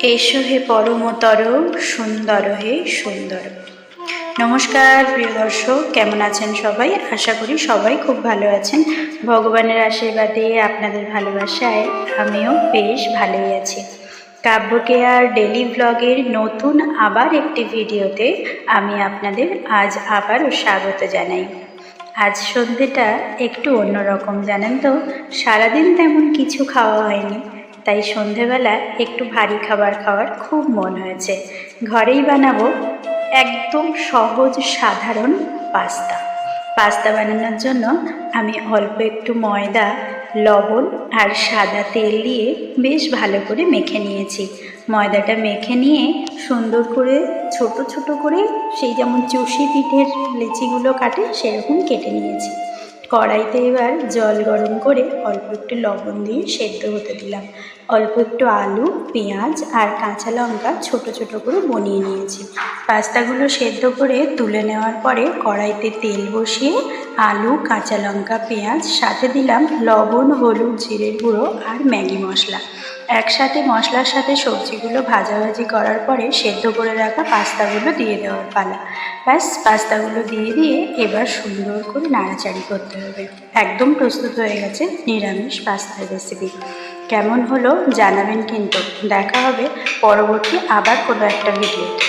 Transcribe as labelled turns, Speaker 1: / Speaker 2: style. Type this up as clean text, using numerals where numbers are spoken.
Speaker 1: এসো হে পরমতর সুন্দর হে সুন্দর। নমস্কার প্রিয় দর্শক, কেমন আছেন সবাই? আশা করি সবাই খুব ভালো আছেন। ভগবানের আশীর্বাদে, আপনাদের ভালোবাসায় আমিও বেশ ভালোই আছি। কাব্যকেয়ার ডেলি ব্লগের নতুন আবার একটি ভিডিওতে আমি আপনাদের আজ আবারও স্বাগত জানাই। আজ সন্ধ্যেটা একটু অন্যরকম, জানেন তো। সারাদিন তেমন কিছু খাওয়া হয়নি, তাই সন্ধেবেলা একটু ভারী খাবার খাওয়ার খুব মন হয়েছে। ঘরেই বানাবো একদম সহজ সাধারণ পাস্তা বানানোর জন্য আমি অল্প একটু ময়দা, লবণ আর সাদা তেল দিয়ে বেশ ভালো করে মেখে নিয়েছি। ময়দাটা মেখে নিয়ে সুন্দর করে ছোট ছোট করে, সেই যেমন চষি পিঠের লেচিগুলো কাটে সেরকম কেটে নিয়েছি। কড়াইতে এবার জল গরম করে অল্প একটু লবণ দিয়ে সেদ্ধ হতে দিলাম। অল্প একটু আলু, পেঁয়াজ আর কাঁচা লঙ্কা ছোট ছোট করে বনিয়ে নিয়েছি। পাস্তাগুলো সেদ্ধ করে তুলে নেওয়ার পরে কড়াইতে তেল বসিয়ে আলু, কাঁচা লঙ্কা, পেঁয়াজ, সাথে দিলাম লবণ, হলুদ, জিরের গুঁড়ো আর ম্যাগি মশলা। একসাথে মশলার সাথে সবজিগুলো ভাজাভাজি করার পরে সেদ্ধ করে রাখা পাস্তাগুলো দিয়ে দেওয়ার পালা। ব্যাস, পাস্তাগুলো দিয়ে এবার সুন্দর করে নাড়াচাড়ি করতে হবে। একদম প্রস্তুত হয়ে গেছে নিরামিষ পাস্তার রেসিপি। কেমন হলো জানাবেন কিন্তু। দেখা হবে পরবর্তী আবার কোনো একটা ভিডিওতে।